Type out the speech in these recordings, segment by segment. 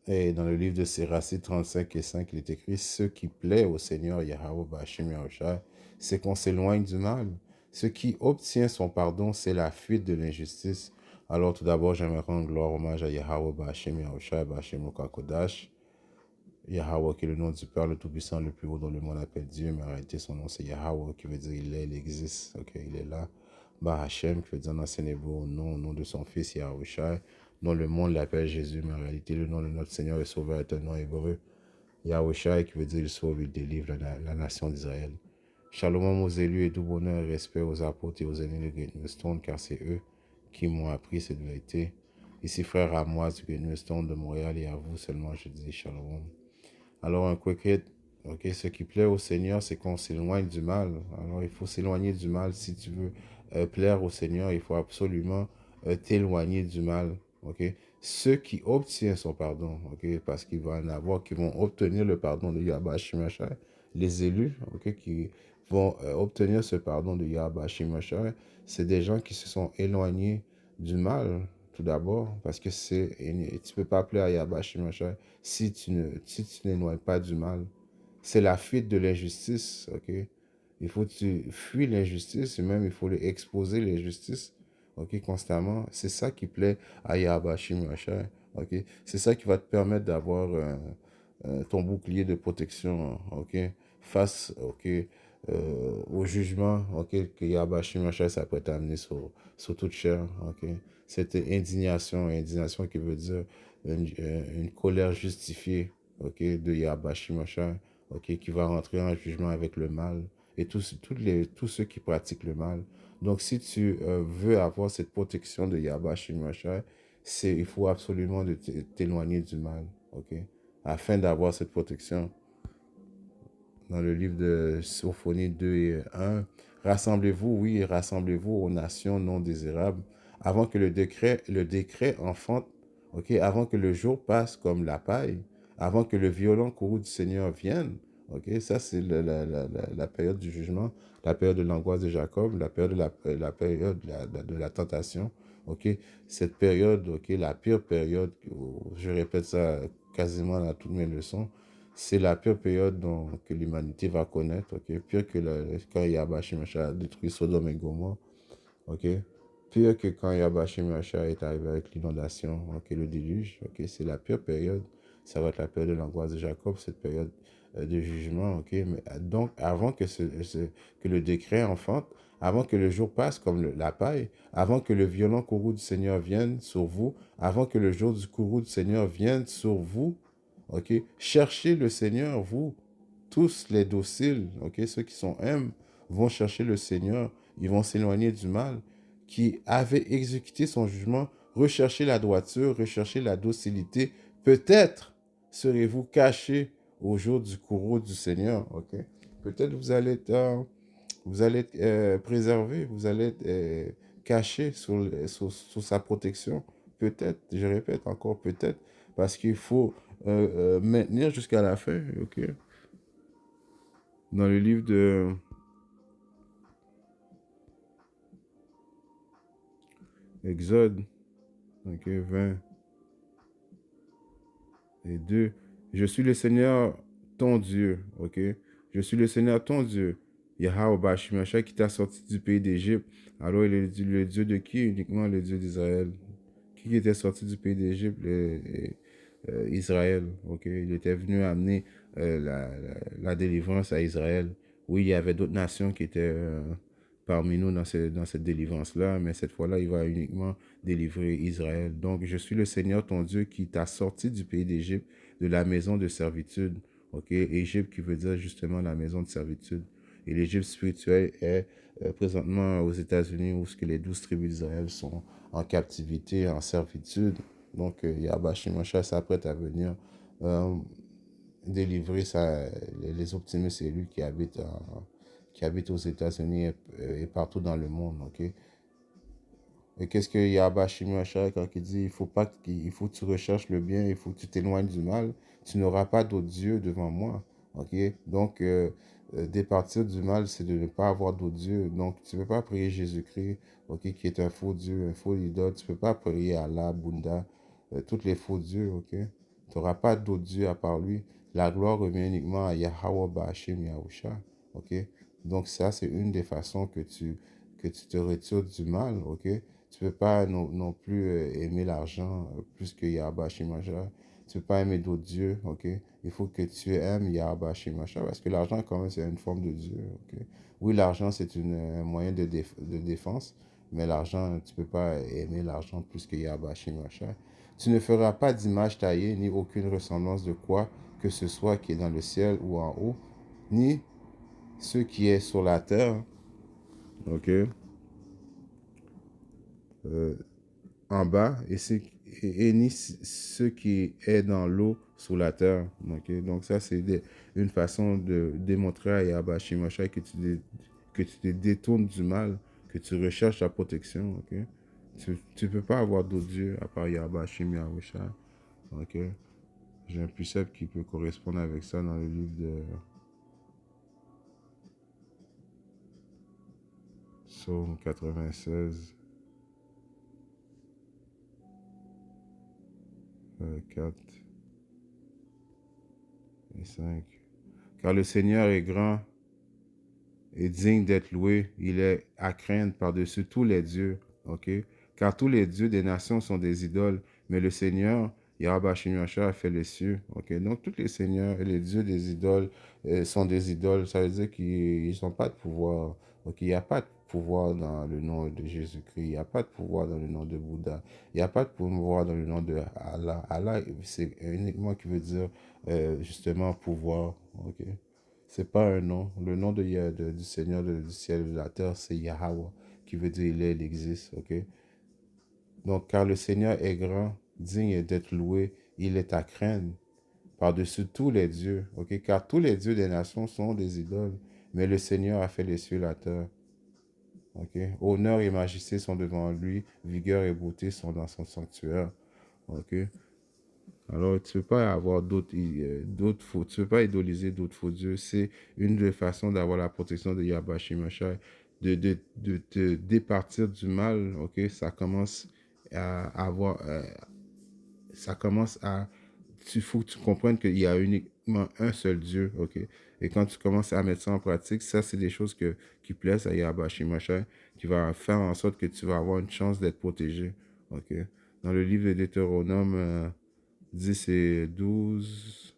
Et dans le livre de Siracide 35 et 5, il est écrit, ce qui plaît au Seigneur Yahweh Bashim Yahushua, c'est qu'on s'éloigne du mal. Ce qui obtient son pardon, c'est la fuite de l'injustice. Alors tout d'abord, j'aimerais rendre gloire, hommage à Yahweh Bashim Yahushua, Bashim Okakodash. Yahweh qui est le nom du Père, le Tout-Puissant, le plus haut dont le monde appelle Dieu, mais en réalité son nom c'est Yahweh qui veut dire il est, il existe, ok, il est là. Bah Hachem qui veut dire dans ancien hébreu au nom de son fils Yahushua, dont le monde l'appelle Jésus, mais en réalité le nom de notre Seigneur et Sauveur est un nom hébreu. Yahushua qui veut dire il sauve, il délivre la nation d'Israël. Shalom aux élus et tout bonheur et respect aux apôtres et aux aînés de Great Millstone, car c'est eux qui m'ont appris cette vérité. Ici frère Amoise du Great Millstone de Montréal et à vous seulement je dis Shalom. Alors, un quick hit, ok, ce qui plaît au Seigneur, c'est qu'on s'éloigne du mal. Alors, il faut s'éloigner du mal. Si tu veux plaire au Seigneur, il faut absolument t'éloigner du mal, ok. Ceux qui obtiennent son pardon, ok, parce qu'il va en avoir, qui vont obtenir le pardon de Yahweh Shemashai, les élus, ok, qui vont obtenir ce pardon de Yahweh Shemashai, c'est des gens qui se sont éloignés du mal, tout d'abord, parce que tu peux pas plaire à Yahweh Shemashai si tu n'éloignes pas du mal. C'est la fuite de l'injustice, ok? Il faut que tu fuis l'injustice et même il faut exposer l'injustice, ok, constamment. C'est ça qui plaît à Yahbashim Rachel, ok? C'est ça qui va te permettre d'avoir ton bouclier de protection, ok? Face, ok, au jugement, ok, que Yahbashim Rachel s'apprête à amener sur toute chair, ok? Cette indignation qui veut dire une colère justifiée, ok, de Yahbashim Rachel, ok, qui va rentrer en jugement avec le mal et tous ceux qui pratiquent le mal. Donc, si tu veux avoir cette protection de Yahweh Shemashai, il faut absolument t'éloigner du mal, ok? Afin d'avoir cette protection. Dans le livre de Sophonie 2 et 1, rassemblez-vous, oui, rassemblez-vous aux nations non désirables, avant que le décret enfante, ok? Avant que le jour passe comme la paille, avant que le violent courroux du Seigneur vienne, ok? Ça, c'est la période du jugement, la période de l'angoisse de Jacob, la période la période de la tentation, ok? Cette période, ok, la pire période, je répète ça quasiment dans toutes mes leçons, c'est la pire période que l'humanité va connaître, ok? Pire que quand Yahweh Shemashai a détruit Sodome et Gomorrhe, ok? Pire que quand Yahweh Shemashai est arrivé avec l'inondation, ok? Le déluge, ok? C'est la pire période. Ça va être la période de l'angoisse de Jacob, cette période de jugement, ok? Mais donc, avant que le décret enfante, avant que le jour passe comme la paille, avant que le violent courroux du Seigneur vienne sur vous, avant que le jour du courroux du Seigneur vienne sur vous, ok? Cherchez le Seigneur, vous, tous les dociles, ok? Ceux qui sont humbles vont chercher le Seigneur, ils vont s'éloigner du mal, qui avait exécuté son jugement, recherchez la droiture, recherchez la docilité. Peut-être serez-vous cachés au jour du courroux du Seigneur, ok? Peut-être vous allez être préservé, vous allez être caché sous sa protection. Peut-être, je répète encore peut-être, parce qu'il faut maintenir jusqu'à la fin, ok? Dans le livre de Exode, ok, 20 et 2, je suis le Seigneur ton Dieu, ok? Je suis le Seigneur ton Dieu, Yahweh Bashimacha qui t'a sorti du pays d'Égypte. Alors il est le Dieu de qui? Uniquement le Dieu d'Israël. Qui était sorti du pays d'Égypte? Israël, ok? Il était venu amener la délivrance à Israël. Oui, il y avait d'autres nations qui étaient parmi nous dans cette délivrance-là, mais cette fois-là, il va uniquement délivrer Israël. Donc, je suis le Seigneur, ton Dieu, qui t'a sorti du pays d'Égypte, de la maison de servitude. Ok? Égypte qui veut dire justement la maison de servitude. Et l'Égypte spirituelle est présentement aux États-Unis où les 12 tribus d'Israël sont en captivité, en servitude. Donc, Yahweh Shemashai s'apprête à venir euh, délivrer les optimistes élus qui habitent aux États-Unis et partout dans le monde. Ok? Et qu'est-ce que Yahweh Shemashai quand il dit il faut que tu recherches le bien, il faut que tu t'éloignes du mal, tu n'auras pas d'autre Dieu devant moi. Ok? Donc, départir du mal, c'est de ne pas avoir d'autre Dieu. Donc, tu ne peux pas prier Jésus-Christ, ok, qui est un faux Dieu, un faux idole. Tu ne peux pas prier Allah, Bouddha, tous les faux dieux, ok? Tu n'auras pas d'autre Dieu à part lui. La gloire revient uniquement à Yahweh Ba'Hashem Yahusha. OK? Donc ça, c'est une des façons que tu te retires du mal. OK? Tu ne peux pas non plus aimer l'argent plus que Yahweh Ba'Hashem Yahusha. Tu ne peux pas aimer d'autres dieux. OK? Il faut que tu aimes Yahweh Ba'Hashem Yahusha parce que l'argent, quand même, c'est une forme de Dieu. OK? Oui, l'argent, c'est un moyen de défense, mais l'argent, tu ne peux pas aimer l'argent plus que Yahweh Ba'Hashem Yahusha. Tu ne feras pas d'image taillée, ni aucune ressemblance de quoi que ce soit qui est dans le ciel ou en haut, ni ce qui est sur la terre, ok, euh, en bas, et ni ce qui est dans l'eau sous la terre. Ok. Donc ça, c'est une façon de démontrer à Yahweh Shimosha que tu te détournes du mal, que tu recherches la protection. Ok. Tu ne peux pas avoir d'autre Dieu à part Yahweh Shimosha. Ok. J'ai un précepte qui peut correspondre avec ça dans le livre de Psaume 96, 4 et 5. Car le Seigneur est grand et digne d'être loué. Il est à craindre par-dessus tous les dieux. Ok? Car tous les dieux des nations sont des idoles, mais le Seigneur, Yahweh Shimyasha, a fait les cieux. Ok? Donc, tous les seigneurs et les dieux des idoles sont des idoles. Ça veut dire qu'ils n'ont pas de pouvoir. Ok? Il n'y a pas de pouvoir dans le nom de Jésus-Christ. Il n'y a pas de pouvoir dans le nom de Bouddha. Il n'y a pas de pouvoir dans le nom de Allah. Allah, c'est uniquement qui veut dire justement pouvoir. Ok? C'est pas un nom. Le nom du Seigneur du ciel et de la terre, c'est Yahweh, qui veut dire il est, il existe. Ok? Donc, car le Seigneur est grand, digne d'être loué, il est à craindre par-dessus tous les dieux. Ok? Car tous les dieux des nations sont des idoles, mais le Seigneur a fait les cieux et la terre. Ok? Honneur et majesté sont devant lui, vigueur et beauté sont dans son sanctuaire. Ok? Alors, tu ne peux pas avoir d'autres faux, tu ne peux pas idoliser d'autres faux dieux. C'est une des façons d'avoir la protection de Yahweh Shemashai, de te départir du mal. Ok, ça commence à avoir, ça commence à, il faut que tu comprennes qu'il y a uniquement un seul Dieu. Ok, et quand tu commences à mettre ça en pratique, ça c'est des choses qui plaisent à Yahweh Shemashai, qui va faire en sorte que tu vas avoir une chance d'être protégé. Ok, dans le livre de Deutéronome 10 et 12.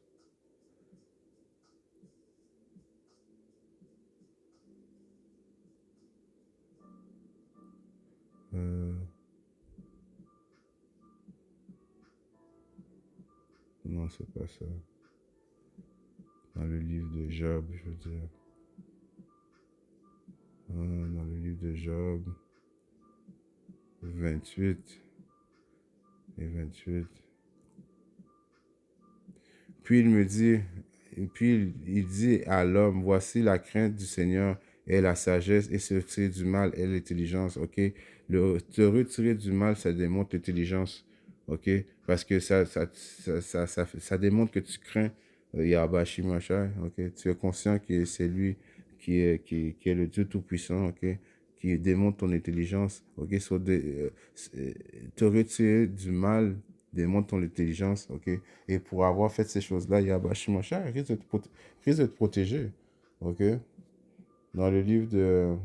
Euh, non, c'est pas ça. Dans le livre de Job, je veux dire. Dans le livre de Job, 28 et 28. Puis il me dit, puis il dit à l'homme, voici la crainte du Seigneur est la sagesse et se retirer du mal est l'intelligence. Ok, te retirer du mal, ça démontre l'intelligence. Ok, parce que ça démontre que tu crains Yahweh Shimashai. Ok, tu es conscient que c'est lui qui est le Dieu Tout-Puissant. Ok, qui démontre ton intelligence. Ok, te retirer du mal démontre ton intelligence. Ok, et pour avoir fait ces choses-là, Yahweh Shimashai risque de te protéger. Ok, dans le livre de euh,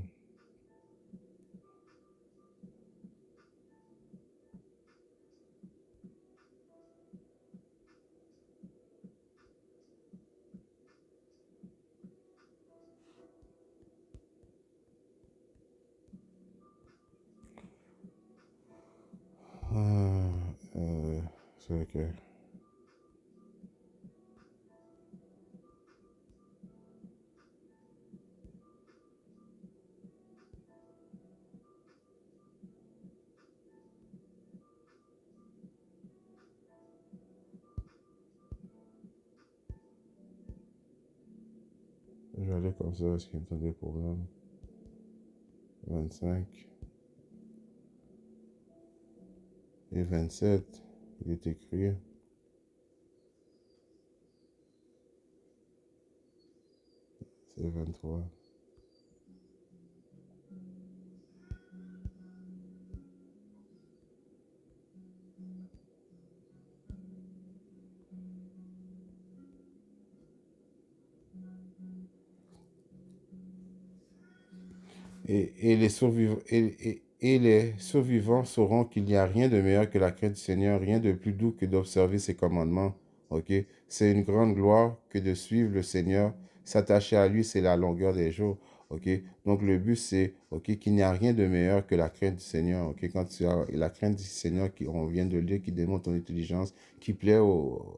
euh, c'est ok. J'allais comme ça, ce qui me donne des problèmes. 25 et 27, il est écrit. C'est 23. et les survivants sauront qu'il n'y a rien de meilleur que la crainte du Seigneur, rien de plus doux que d'observer ses commandements. OK? C'est une grande gloire que de suivre le Seigneur. S'attacher à lui, c'est la longueur des jours. OK? Donc, le but, c'est OK, qu'il n'y a rien de meilleur que la crainte du Seigneur. OK? Quand tu as la crainte du Seigneur, on vient de lire, qui démontre ton intelligence, qui plaît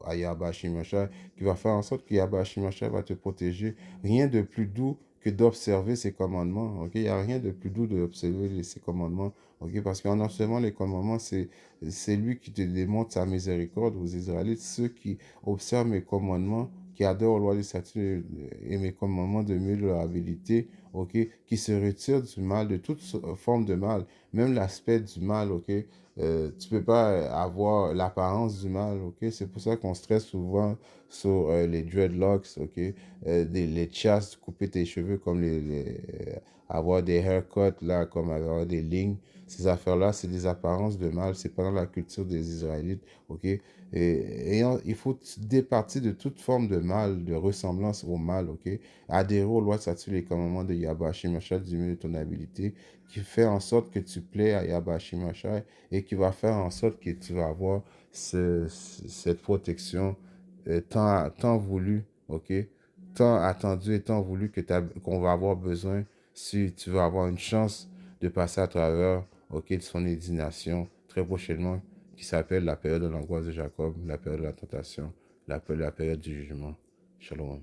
à Yahweh Shimashai, qui va faire en sorte que Yahweh Shimashai va te protéger. Rien de plus doux que d'observer ses commandements. OK? Il n'y a rien de plus doux d'observer ses commandements. OK? Parce qu'en observant les commandements, c'est lui qui te démontre sa miséricorde aux Israélites. Ceux qui observent mes commandements, qui adorent loi du statut et mes commandements de mieux de leur habilité, OK? Qui se retirent du mal, de toute forme de mal, même l'aspect du mal, OK? Tu peux pas avoir l'apparence du mal, OK? C'est pour ça qu'on stresse souvent sur les dreadlocks, OK? Les chasses, couper tes cheveux comme avoir des haircuts, là, comme avoir des lignes. Ces affaires-là, c'est des apparences de mal. C'est pas dans la culture des Israélites, OK? Il faut départir de toute forme de mal, de ressemblance au mal, OK? Adhérer aux lois, statut, les commandements de Yahweh Shimashai, du milieu de ton habilité, qui fait en sorte que tu plais à Yahweh Shimashai et qui va faire en sorte que tu vas avoir cette protection tant voulu, OK? Tant attendu et tant voulu qu'on va avoir besoin si tu veux avoir une chance de passer à travers, OK, de son indignation très prochainement, qui s'appelle la période de l'angoisse de Jacob, la période de la tentation, la période du jugement. Shalom.